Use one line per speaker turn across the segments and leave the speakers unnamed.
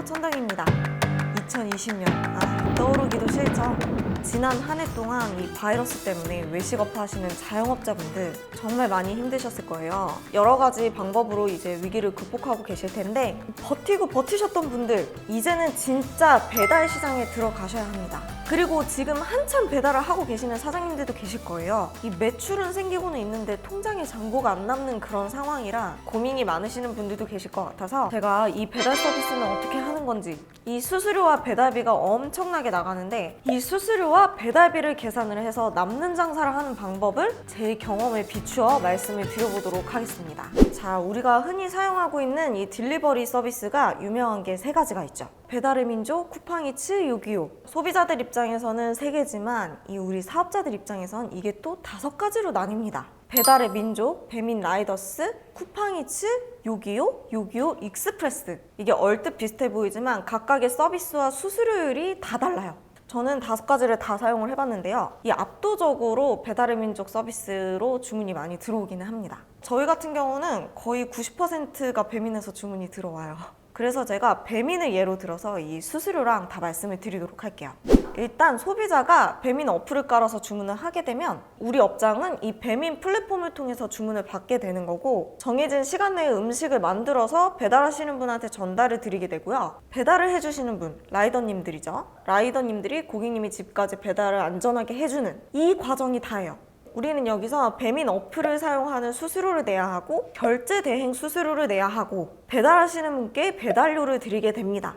천정입니다. 2020년 떠오르기도 싫죠. 지난 한 해 동안 이 바이러스 때문에 외식업 하시는 자영업자분들 정말 많이 힘드셨을 거예요. 여러 가지 방법으로 이제 위기를 극복하고 계실 텐데 버티고 버티셨던 분들 이제는 진짜 배달 시장에 들어가셔야 합니다. 그리고 지금 한참 배달을 하고 계시는 사장님들도 계실 거예요. 이 매출은 생기고는 있는데 통장에 잔고가 안 남는 그런 상황이라 고민이 많으시는 분들도 계실 것 같아서 제가 이 배달 서비스는 어떻게 하는 건지, 이 수수료와 배달비가 엄청나게 나가는데 이 수수료와 배달비를 계산을 해서 남는 장사를 하는 방법을 제 경험에 비추어 말씀을 드려보도록 하겠습니다. 자, 우리가 흔히 사용하고 있는 이 딜리버리 서비스가 유명한 게 세 가지가 있죠. 배달의 민족, 쿠팡이츠, 요기요. 소비자들 입장에서는 세 개지만 이 우리 사업자들 입장에선 이게 또 5가지로 나뉩니다. 배달의 민족, 배민 라이더스, 쿠팡이츠, 요기요, 요기요 익스프레스. 이게 얼뜻 비슷해 보이지만 각각의 서비스와 수수료율이 다 달라요. 저는 5가지를 다 사용을 해봤는데요. 이 압도적으로 배달의 민족 서비스로 주문이 많이 들어오기는 합니다. 저희 같은 경우는 거의 90%가 배민에서 주문이 들어와요. 그래서 제가 배민을 예로 들어서 이 수수료랑 다 말씀을 드리도록 할게요. 일단 소비자가 배민 어플을 깔아서 주문을 하게 되면 우리 업장은 이 배민 플랫폼을 통해서 주문을 받게 되는 거고, 정해진 시간 내에 음식을 만들어서 배달하시는 분한테 전달을 드리게 되고요. 배달을 해주시는 분, 라이더님들이죠. 라이더님들이 고객님이 집까지 배달을 안전하게 해주는 이 과정이 다예요. 우리는 여기서 배민 어플을 사용하는 수수료를 내야 하고 결제 대행 수수료를 내야 하고 배달하시는 분께 배달료를 드리게 됩니다.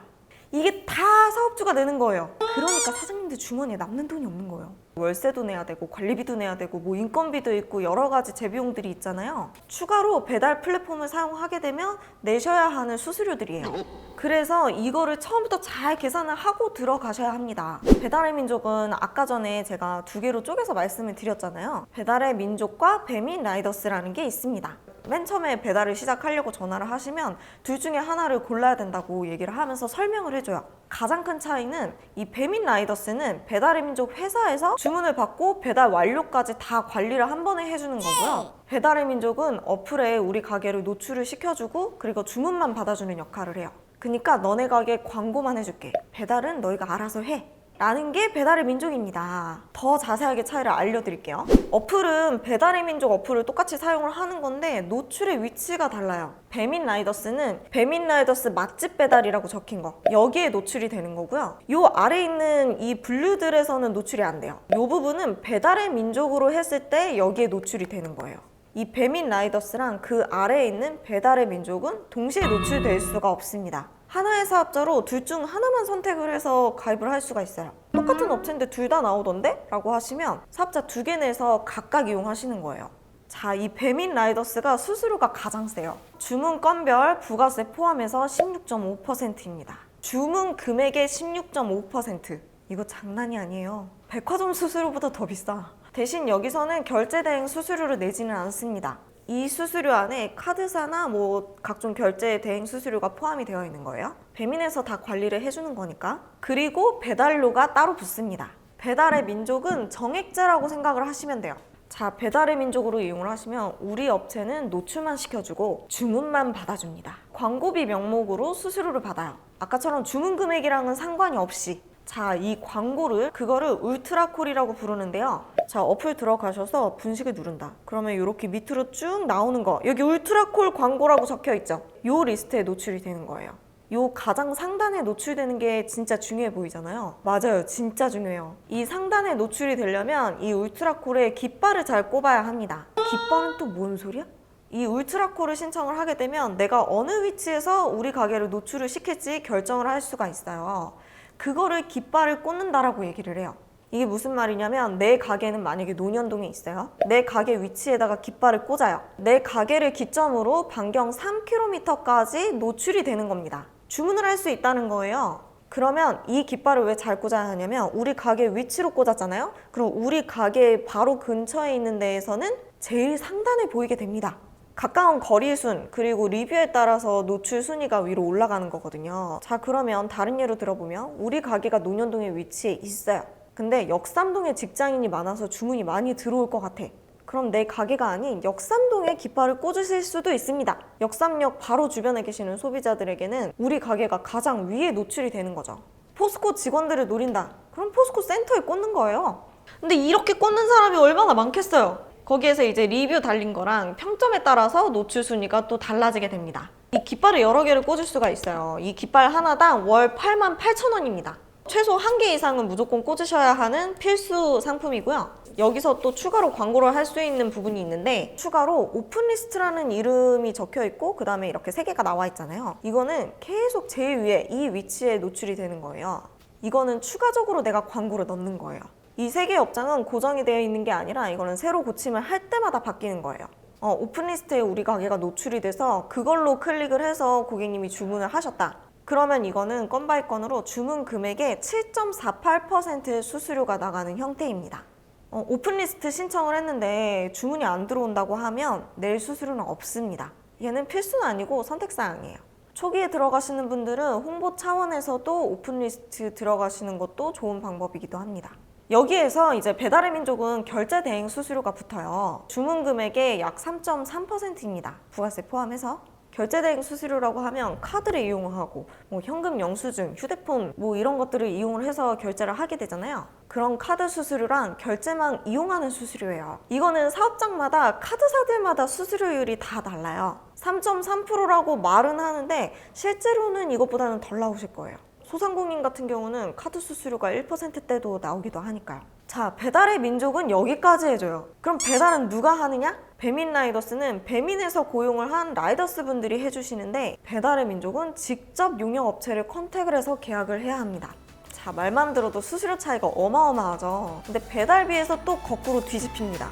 이게 다 사업주가 내는 거예요. 그러니까 사장님들 주머니에 남는 돈이 없는 거예요. 월세도 내야 되고 관리비도 내야 되고 뭐 인건비도 있고 여러 가지 재비용들이 있잖아요. 추가로 배달 플랫폼을 사용하게 되면 내셔야 하는 수수료들이에요. 그래서 이거를 처음부터 잘 계산을 하고 들어가셔야 합니다. 배달의 민족은 아까 전에 제가 2개로 쪼개서 말씀을 드렸잖아요. 배달의 민족과 배민 라이더스라는 게 있습니다. 맨 처음에 배달을 시작하려고 전화를 하시면 둘 중에 하나를 골라야 된다고 얘기를 하면서 설명을 해줘요. 가장 큰 차이는 이 배민 라이더스는 배달의 민족 회사에서 주문을 받고 배달 완료까지 다 관리를 한 번에 해주는 거고요. 배달의 민족은 어플에 우리 가게를 노출을 시켜주고 그리고 주문만 받아주는 역할을 해요. 그러니까 너네 가게 광고만 해줄게. 배달은 너희가 알아서 해. 라는 게 배달의 민족입니다. 더 자세하게 차이를 알려드릴게요. 어플은 배달의 민족 어플을 똑같이 사용을 하는 건데 노출의 위치가 달라요. 배민 라이더스는 배민 라이더스 맛집 배달이라고 적힌 거, 여기에 노출이 되는 거고요. 요 아래 있는 이 분류들에서는 노출이 안 돼요. 요 부분은 배달의 민족으로 했을 때 여기에 노출이 되는 거예요. 이 배민 라이더스랑 그 아래에 있는 배달의 민족은 동시에 노출될 수가 없습니다. 하나의 사업자로 둘 중 하나만 선택을 해서 가입을 할 수가 있어요. 똑같은 업체인데 둘 다 나오던데? 라고 하시면 사업자 2개 내서 각각 이용하시는 거예요. 자, 이 배민 라이더스가 수수료가 가장 세요. 주문 건별 부가세 포함해서 16.5%입니다. 주문 금액의 16.5%. 이거 장난이 아니에요. 백화점 수수료보다 더 비싸. 대신 여기서는 결제 대행 수수료를 내지는 않습니다. 이 수수료 안에 카드사나 뭐 각종 결제 대행 수수료가 포함이 되어 있는 거예요. 배민에서 다 관리를 해주는 거니까. 그리고 배달료가 따로 붙습니다. 배달의 민족은 정액제라고 생각을 하시면 돼요. 자, 배달의 민족으로 이용을 하시면 우리 업체는 노출만 시켜주고 주문만 받아줍니다. 광고비 명목으로 수수료를 받아요. 아까처럼 주문 금액이랑은 상관이 없이. 자, 이 광고를, 그거를 울트라콜이라고 부르는데요. 자, 어플 들어가셔서 분식을 누른다. 그러면 이렇게 밑으로 쭉 나오는 거, 여기 울트라콜 광고라고 적혀 있죠. 요 리스트에 노출이 되는 거예요. 요 가장 상단에 노출되는 게 진짜 중요해 보이잖아요. 맞아요, 진짜 중요해요. 이 상단에 노출이 되려면 이 울트라콜에 깃발을 잘 꼽아야 합니다. 깃발은 또 뭔 소리야? 이 울트라콜을 신청을 하게 되면 내가 어느 위치에서 우리 가게를 노출을 시킬지 결정을 할 수가 있어요. 그거를 깃발을 꽂는다라고 얘기를 해요. 이게 무슨 말이냐면 내 가게는 만약에 논현동에 있어요. 내 가게 위치에다가 깃발을 꽂아요. 내 가게를 기점으로 반경 3km까지 노출이 되는 겁니다. 주문을 할 수 있다는 거예요. 그러면 이 깃발을 왜 잘 꽂아야 하냐면 우리 가게 위치로 꽂았잖아요. 그럼 우리 가게 바로 근처에 있는 데에서는 제일 상단에 보이게 됩니다. 가까운 거리 순 그리고 리뷰에 따라서 노출 순위가 위로 올라가는 거거든요. 자, 그러면 다른 예로 들어보면 우리 가게가 논현동에 위치해 있어요. 근데 역삼동에 직장인이 많아서 주문이 많이 들어올 것 같아. 그럼 내 가게가 아닌 역삼동에 깃발을 꽂으실 수도 있습니다. 역삼역 바로 주변에 계시는 소비자들에게는 우리 가게가 가장 위에 노출이 되는 거죠. 포스코 직원들을 노린다. 그럼 포스코 센터에 꽂는 거예요. 근데 이렇게 꽂는 사람이 얼마나 많겠어요. 거기에서 이제 리뷰 달린 거랑 평점에 따라서 노출 순위가 또 달라지게 됩니다. 이 깃발을 여러 개를 꽂을 수가 있어요. 이 깃발 하나당 월 88,000원입니다. 최소 1개 이상은 무조건 꽂으셔야 하는 필수 상품이고요. 여기서 또 추가로 광고를 할 수 있는 부분이 있는데 추가로 오픈리스트라는 이름이 적혀 있고 그 다음에 이렇게 3개가 나와 있잖아요. 이거는 계속 제일 위에 이 위치에 노출이 되는 거예요. 이거는 추가적으로 내가 광고를 넣는 거예요. 이 3개의 업장은 고정이 되어 있는 게 아니라 이거는 새로 고침을 할 때마다 바뀌는 거예요. 오픈리스트에 우리 가게가 노출이 돼서 그걸로 클릭을 해서 고객님이 주문을 하셨다. 그러면 이거는 건 바이 건으로 주문 금액의 7.48%의 수수료가 나가는 형태입니다. 오픈리스트 신청을 했는데 주문이 안 들어온다고 하면 낼 수수료는 없습니다. 얘는 필수는 아니고 선택사항이에요. 초기에 들어가시는 분들은 홍보 차원에서도 오픈리스트 들어가시는 것도 좋은 방법이기도 합니다. 여기에서 이제 배달의 민족은 결제 대행 수수료가 붙어요. 주문 금액의 약 3.3%입니다. 부가세 포함해서. 결제 대행 수수료라고 하면 카드를 이용하고 현금 영수증, 휴대폰 이런 것들을 이용을 해서 결제를 하게 되잖아요. 그런 카드 수수료랑 결제망 이용하는 수수료예요. 이거는 사업장마다 카드사들마다 수수료율이 다 달라요. 3.3%라고 말은 하는데 실제로는 이것보다는 덜 나오실 거예요. 소상공인 같은 경우는 카드 수수료가 1%대도 나오기도 하니까요. 자, 배달의 민족은 여기까지 해줘요. 그럼 배달은 누가 하느냐? 배민 라이더스는 배민에서 고용을 한 라이더스 분들이 해주시는데 배달의 민족은 직접 용역업체를 컨택을 해서 계약을 해야 합니다. 자, 말만 들어도 수수료 차이가 어마어마하죠. 근데 배달비에서 또 거꾸로 뒤집힙니다.